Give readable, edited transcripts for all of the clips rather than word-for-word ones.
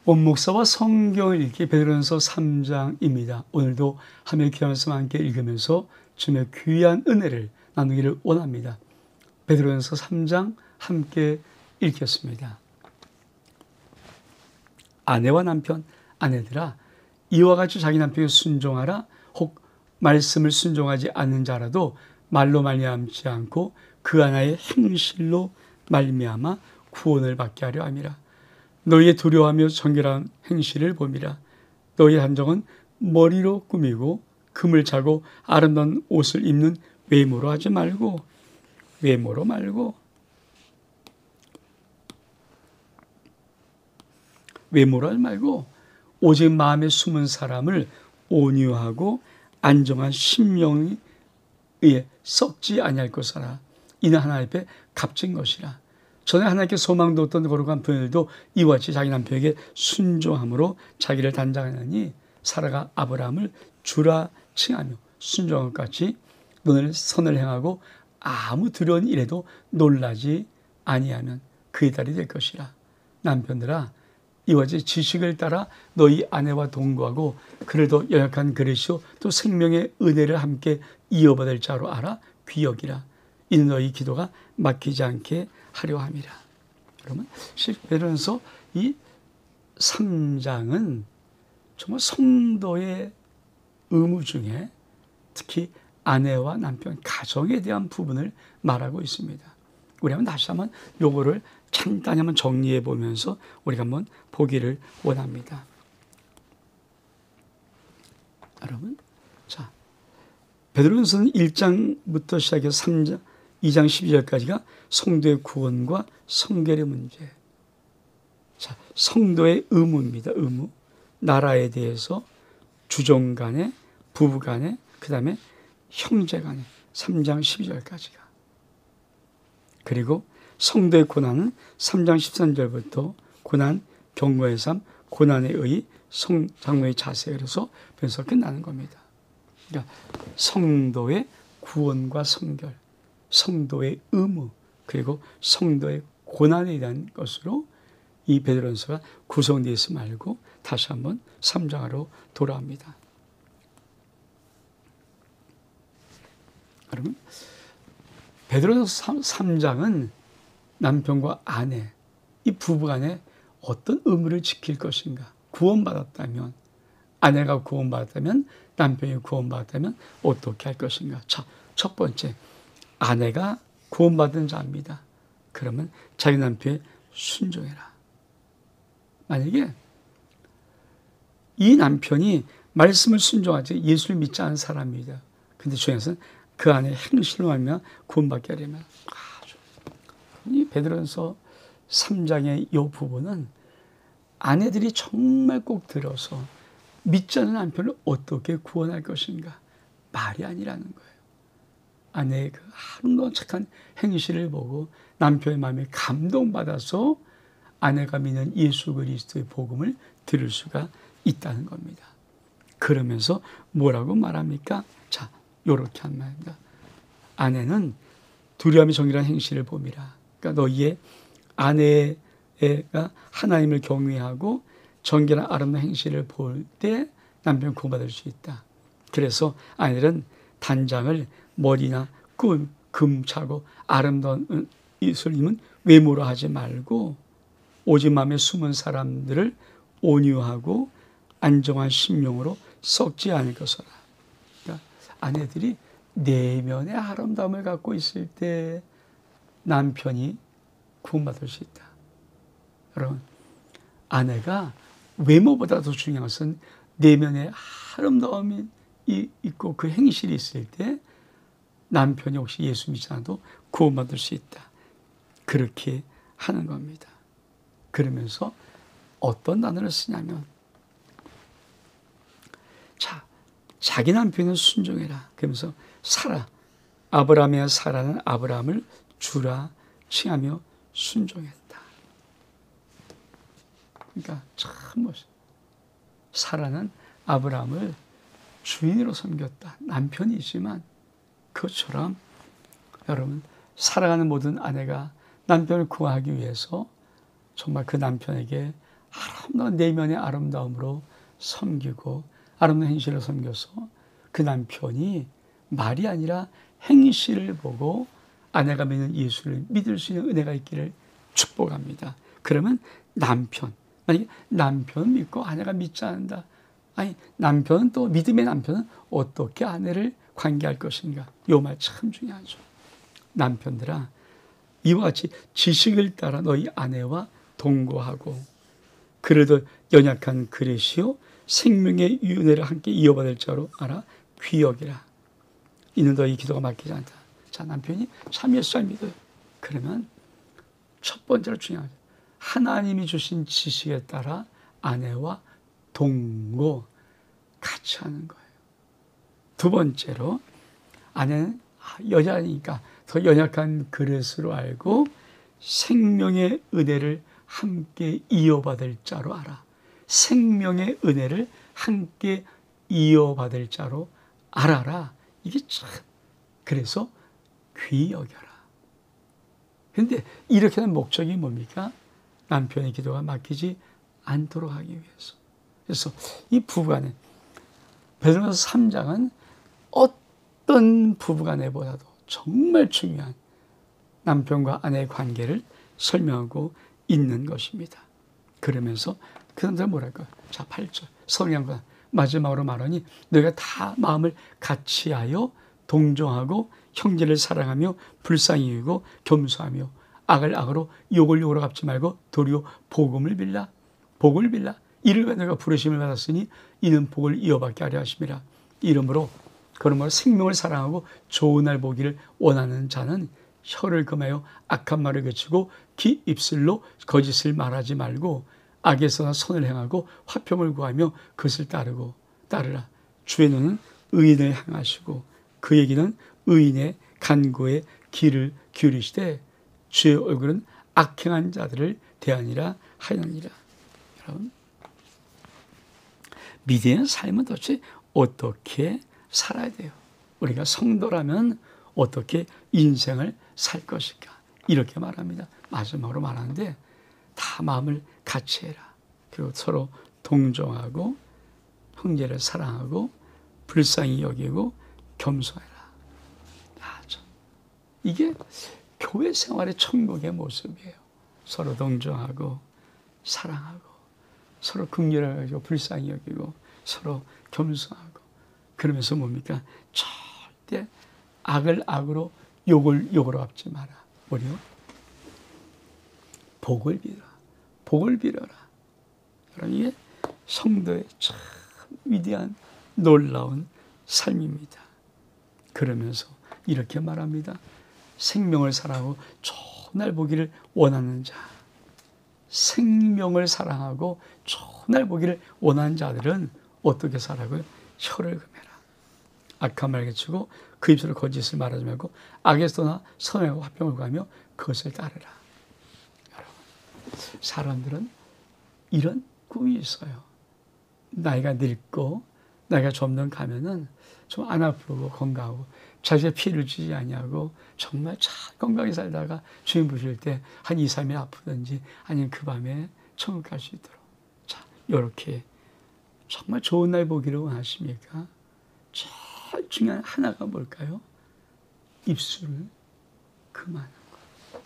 원목사와 성경을 읽기 베드로전서 3장입니다. 오늘도 하나님의 귀한 말씀 함께 읽으면서 주님의 귀한 은혜를 나누기를 원합니다. 베드로전서 3장 함께 읽겠습니다. 아내와 남편, 아내들아 이와 같이 자기 남편에게 순종하라. 혹 말씀을 순종하지 않는 자라도 말로 말미암지 않고 그 하나의 행실로 말미암아 구원을 받게 하려 함이라. 너희의 두려워하며 정결한 행실을 봄이라. 너희의 한정은 머리로 꾸미고 금을 차고 아름다운 옷을 입는 외모로 하지 말고 오직 마음에 숨은 사람을 온유하고 안정한 심령에 의해 썩지 아니할 것이라. 이는 하나님 앞에 값진 것이라. 전에 하나님께 소망도 없던 거룩한 부인들도 이와 같이 자기 남편에게 순종함으로 자기를 단장하느니 사라가 아브라함을 주라 칭하며 순종한 것 같이 너는 선을 행하고 아무 두려운 일에도 놀라지 아니하면 그의 딸이 될 것이라. 남편들아 이와 같이 지식을 따라 너희 아내와 동거하고 그를 더 연약한 그릇이요 또 생명의 은혜를 함께 이어받을 자로 알아 귀여기라. 이는 너희 기도가 막히지 않게 하려 함이라. 그러면 베드로전서 이 3장은 정말 성도의 의무 중에 특히 아내와 남편, 가정에 대한 부분을 말하고 있습니다. 우리 한번 다시 한번 요거를 간단히 한번 정리해 보면서 우리가 한번 보기를 원합니다. 여러분, 자, 베드로전서는 1장부터 시작해서 3장, 2장 12절까지가 성도의 구원과 성결의 문제. 자, 성도의 의무입니다. 의무. 나라에 대해서 주종 간에, 부부 간에, 그 다음에 형제 간에 3장 12절까지가. 그리고 성도의 고난은 3장 13절부터 고난, 경고의 삶, 고난의 의, 장로의 자세, 그래서 변해서 끝나는 겁니다. 그러니까 성도의 구원과 성결, 성도의 의무, 그리고 성도의 고난에 대한 것으로 이 베드로전서가 구성되어 있음 알고 다시 한번 3장으로 돌아옵니다. 여러분, 베드로전서 3장은 남편과 아내, 이 부부간에 어떤 의무를 지킬 것인가? 구원받았다면, 아내가 구원받았다면, 남편이 구원받았다면 어떻게 할 것인가? 첫 번째, 아내가 구원받은 자입니다. 그러면 자기 남편에 순종해라. 만약에 이 남편이 말씀을 순종하지 예수를 믿지 않은 사람입니다. 근데 중요한 것은 그 안에 행실로 하면 구원받게 하려면 이 베드로전서 3장의 이 부분은 아내들이 정말 꼭 들어서 믿지 않는 남편을 어떻게 구원할 것인가? 말이 아니라는 거예요. 아내의 그 아름다운 착한 행실을 보고 남편의 마음에 감동받아서 아내가 믿는 예수 그리스도의 복음을 들을 수가 있다는 겁니다. 그러면서 뭐라고 말합니까? 자, 요렇게 한 말입니다. 아내는 두려움이 정결한 행실을 봄이라. 그러니까 너희의 아내가 하나님을 경외하고 정결한 아름다운 행실을 볼 때 남편 구원받을 수 있다. 그래서 아내들은 단장을 머리나 금 차고 아름다운 옷을 입은 외모로 하지 말고 오직 마음에 숨은 사람들을 온유하고 안정한 심령으로 썩지 않을 것이라. 그러니까 아내들이 내면의 아름다움을 갖고 있을 때 남편이 구원받을 수 있다. 여러분, 아내가 외모보다 더 중요한 것은 내면의 아름다움이 있고 그 행실이 있을 때 남편이 혹시 예수 믿지 않아도 구원받을 수 있다. 그렇게 하는 겁니다. 그러면서 어떤 단어를 쓰냐면 자기 남편은 순종해라. 그러면서 아브라함의 사라는 아브라함을 주라 칭하며 순종했다. 그러니까 참 멋있어요. 사라는 아브라함을 주인으로 섬겼다. 남편이지만 그것처럼 여러분, 살아가는 모든 아내가 남편을 구하기 위해서 정말 그 남편에게 아름다운 내면의 아름다움으로 섬기고 아름다운 행실을 섬겨서 그 남편이 말이 아니라 행실을 보고 아내가 믿는 예수를 믿을 수 있는 은혜가 있기를 축복합니다. 그러면 만약에 남편은 믿고 아내가 믿지 않는다. 아니, 남편은 또 믿음의 남편은 어떻게 아내를 관계할 것인가? 이 말 참 중요하죠. 남편들아, 이와 같이 지식을 따라 너희 아내와 동거하고 그래도 연약한 그릇이요 생명의 은혜를 함께 이어받을 자로 알아 귀여기라. 이는 너희 기도가 막히지 않다. 자, 남편이 참 예수를 믿어요. 그러면 첫 번째로 중요하죠. 하나님이 주신 지식에 따라 아내와 동거 같이 하는 거예요. 두 번째로 아내는 여자니까 더 연약한 그릇으로 알고 생명의 은혜를 함께 이어받을 자로 알아. 생명의 은혜를 함께 이어받을 자로 알아라. 이게 참 그래서 귀히 여겨라. 그런데 이렇게 하는 목적이 뭡니까? 남편의 기도가 막히지 않도록 하기 위해서. 그래서 이 부부간에 베드로전서 3장은 어떤 부부간에보다도 정말 중요한 남편과 아내의 관계를 설명하고 있는 것입니다. 그러면서 그 사람들 뭐랄까요? 자, 8절 성령과 마지막으로 말하니 너희가 다 마음을 같이하여 동정하고 형제를 사랑하며 불쌍히 여기고 겸손하며 악을 악으로 욕을 욕으로 갚지 말고 도리어 복을 빌라 이를 위해 내가 부르심을 받았으니 이는 복을 이어받게 하려 하심이라. 이러므로 그러므로 생명을 사랑하고 좋은 날 보기를 원하는 자는 혀를 금하여 악한 말을 그치고 기 입술로 거짓을 말하지 말고 악에서 선을 행하고 화평을 구하며 그것을 따르라. 주의 눈은 의인을 향하시고 그에게는 의인의 간구에 귀를 기울이시되 주의 얼굴은 악행한 자들을 대하니라 하였느니라. 여러분, 믿음의 삶은 도대체 어떻게 살아야 돼요? 우리가 성도라면 어떻게 인생을 살 것인가? 이렇게 말합니다. 마지막으로 말하는데 다 마음을 같이 해라. 그리고 서로 동정하고 형제를 사랑하고 불쌍히 여기고 겸손해라. 이게 교회 생활의 천국의 모습이에요. 서로 동정하고 사랑하고 서로 긍휼을 가지고 불쌍히 여기고 서로 겸손하고 그러면서 뭡니까? 절대 악을 악으로 욕을 욕으로 갚지 마라. 뭐요? 복을 빌어라. 복을 빌어라. 여러분, 이게 성도의 참 위대한 놀라운 삶입니다. 그러면서 이렇게 말합니다. 생명을 사랑하고 좋은 날 보기를 원하는 자. 생명을 사랑하고 좋은 날 보기를 원하는 자들은 어떻게 살아고요? 혀를 금해라. 악한 말 그치고 그 입술로 거짓을 말하지 말고 악에서 떠나 선하고 화평을 구하며 그것을 따르라. 여러분, 사람들은 이런 꿈이 있어요. 나이가 늙고 나이가 점점 가면은 좀 안 아프고 건강하고 자기가 피해를 주지 아니하고 정말 잘 건강히 살다가 주인 보실 때 한 2, 3일 아프든지 아니면 그 밤에 천국 갈 수 있도록. 자, 이렇게 정말 좋은 날 보기를 원하십니까? 제일 중요한 하나가 뭘까요? 입술을 금하는 거예요.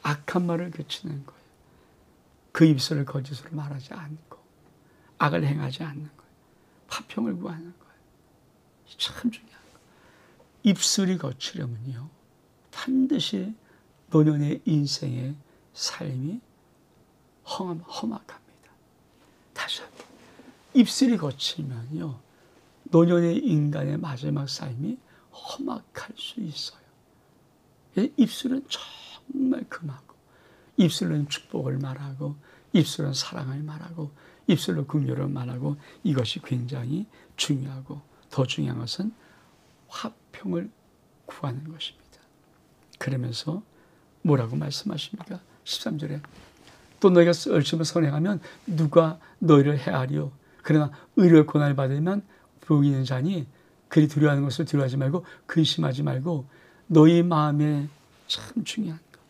악한 말을 그치는 거예요. 그 입술을 거짓으로 말하지 않고 악을 행하지 않는 거예요. 화평을 구하는 거예요. 참 중요한 거예요. 입술이 거치려면요, 반드시 노년의 인생의 삶이 험악합니다. 다시 한번. 입술이 거치면요, 노년의 인간의 마지막 삶이 험악할 수 있어요. 입술은 정말 금하고, 입술은 축복을 말하고, 입술은 사랑을 말하고, 입술로 긍휼을 말하고, 이것이 굉장히 중요하고, 더 중요한 것은 화평을 구하는 것입니다. 그러면서 뭐라고 말씀하십니까? 13절에 또 너희가 열심히 선행하면 누가 너희를 해하리요. 그러나 의를 고난을 받으면 복이 있는 자니 그리 두려워하는 것을 두려워하지 말고 근심하지 말고 너희 마음에 참 중요한 것.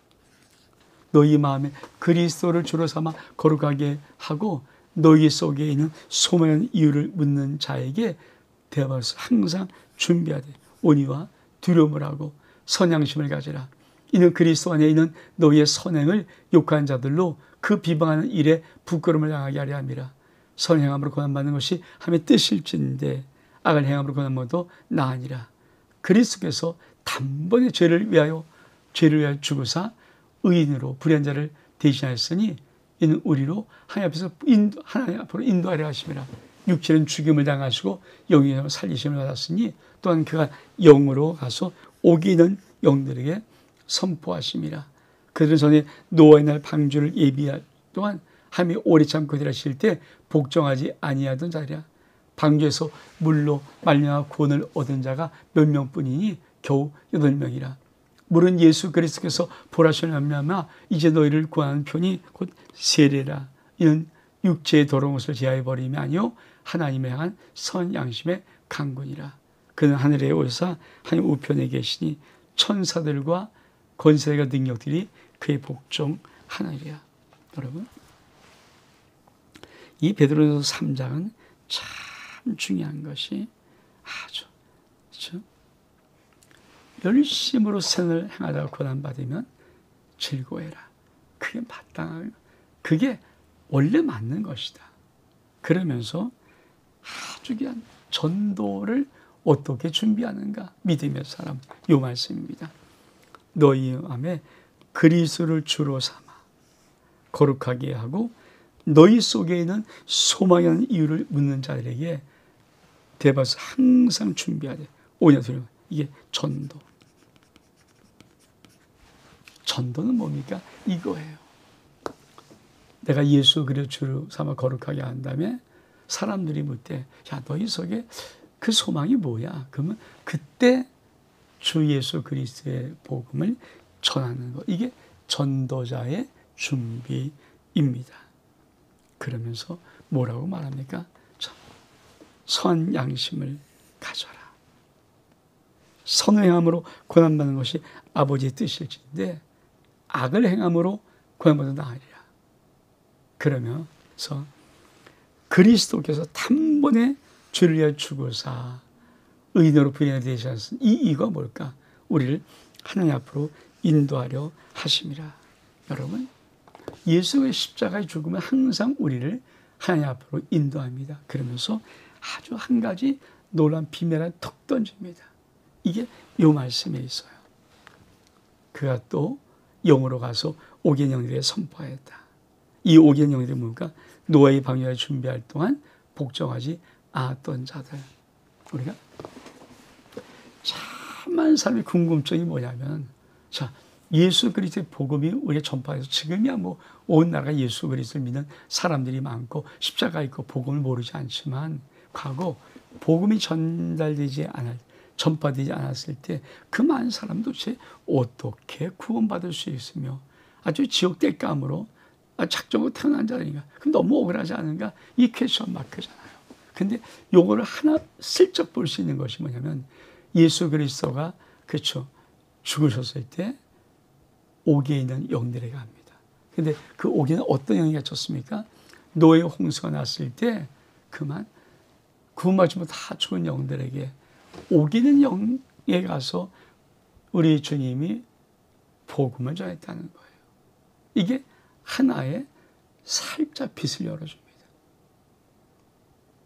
너희 마음에 그리스도를 주로 삼아 거룩하게 하고 너희 속에 있는 소망의 이유를 묻는 자에게 대화에서 항상 준비하되 온유와 두려움을 하고 선양심을 가지라. 이는 그리스도 안에 있는 너희의 선행을 욕하는 자들로 그 비방하는 일에 부끄러움을 당하게 하려 함이라. 선행함으로 고난받는 것이 하나님의 뜻일진데 악을 행함으로 고난받아도 나으니라. 그리스도께서 단번에 죄를 위하여 죽으사 의인으로 불의한 자를 대신하였으니 이는 우리로 하나님 앞으로 인도하려 하심이라. 육체는 죽임을 당하시고 영이 살리심을 받았으니 또한 그가 영으로 가서 옥이 있는 영들에게 선포하심이라. 그들은 전에 노아의 날 방주를 예비할 동안 하나님이 오래 참고 일하실 때 복종하지 아니하던 자리라. 방주에서 물로 말미암아 구원을 얻은 자가 몇 명뿐이니 겨우 8명이라. 물은 예수 그리스도께서 보라시는 말미암아 이제 너희를 구하는 편이 곧 세례라. 이는 육체의 더러운 것을 제하여 버림이 아니요 하나님에 향한 선 양심의 강군이라. 그는 하늘에 오사 하나님 우편에 계시니 천사들과 권세가 능력들이 그의 복종하느니라. 여러분, 이 베드로전서 3장은 참 중요한 것이 아주 그렇죠? 열심으로 선을 행하다가 고난받으면 즐거워해라. 그게 마땅하고 그게 원래 맞는 것이다. 그러면서 아주 귀한 전도를 어떻게 준비하는가? 믿음의 사람, 이 말씀입니다. 너희 마음에 그리스도를 주로 삼아 거룩하게 하고 너희 속에 있는 소망의 이유를 묻는 자들에게 대바서 항상 준비하되 오냐소리. 이게 전도. 전도는 뭡니까? 이거예요. 내가 예수 그리스도 주로 삼아 거룩하게 한 다음에 사람들이 묻되 야 너희 속에 그 소망이 뭐야? 그러면 그때 주 예수 그리스도의 복음을 전하는 것. 이게 전도자의 준비입니다. 그러면서 뭐라고 말합니까? 선 양심을 가져라. 선을 행함으로 고난받는 것이 아버지의 뜻일진데 악을 행함으로 고난받는 나으리라. 그러면서 그리스도께서 단번에 죄를 위하여 죽으사 의인으로 부인하게 되셨으니 이가 뭘까? 우리를 하나님 앞으로 인도하려 하심이라. 여러분, 예수의 십자가의 죽음은 항상 우리를 하나님 앞으로 인도합니다. 그러면서 아주 한 가지 놀라운 비밀을 턱 던집니다. 이게 이 말씀에 있어요. 그가 또 영으로 가서 오겐 영들에게 선포하였다. 이 오겐 영들이 뭡니까? 노아의 방주를 준비할 동안 복종하지 않았던 자들. 우리가 참 많은 사람의 궁금증이 뭐냐면, 자, 예수 그리스도의 복음이 우리가 전파해서 지금이야 뭐 온 나라가 예수 그리스도를 믿는 사람들이 많고 십자가 있고 복음을 모르지 않지만 과거 복음이 전파되지 않았을 때 그 많은 사람 도대체 어떻게 구원받을 수 있으며 아주 지옥 땔감으로 작정으로 태어난 자니까 그럼 너무 억울하지 않은가? 이 퀘스천 마크잖아요. 근데 요거를 하나 슬쩍 볼 수 있는 것이 뭐냐면 예수 그리스도가 그렇죠 죽으셨을 때 옥에 있는 영들에게 합니다. 근데 그 옥에는 어떤 영이 갇혔습니까? 노아의 홍수가 났을 때 그만 구원받지 못한 다 죽은 영들에게 옥에 있는 영에 가서 우리 주님이 복음을 전했다는 거예요. 이게 하나의 살짝 빛을 열어줍니다.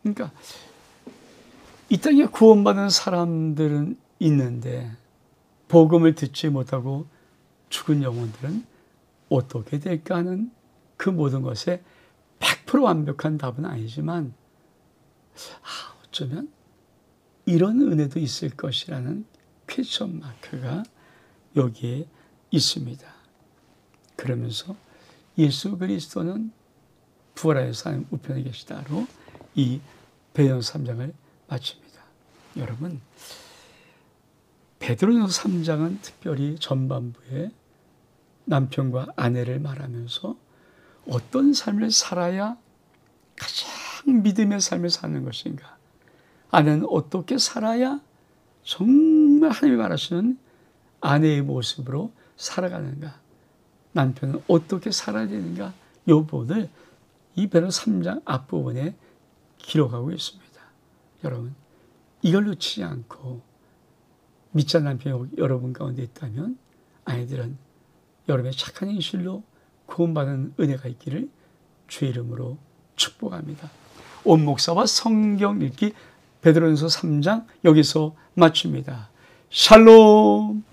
그러니까 이 땅에 구원받은 사람들은 있는데 복음을 듣지 못하고 죽은 영혼들은 어떻게 될까 하는 그 모든 것에 100% 완벽한 답은 아니지만 어쩌면 이런 은혜도 있을 것이라는 퀘스천 마크가 여기에 있습니다. 그러면서 예수 그리스도는 부활하여서 하나님 우편에 계시다로 이 베드로전서 3장을 마칩니다. 여러분, 베드로전서 3장은 특별히 전반부에 남편과 아내를 말하면서 어떤 삶을 살아야 가장 믿음의 삶을 사는 것인가? 아내는 어떻게 살아야 정말 하나님이 말하시는 아내의 모습으로 살아가는가? 남편은 어떻게 살아야 되는가 요 부분을 이 베드로 3장 앞부분에 기록하고 있습니다. 여러분 이걸 놓치지 않고 믿지 않는 남편이 여러분 가운데 있다면 아이들은 여러분의 착한 행실로 구원받은 은혜가 있기를 주의 이름으로 축복합니다. 온 목사와 성경 읽기 베드로전서 3장 여기서 마칩니다. 샬롬.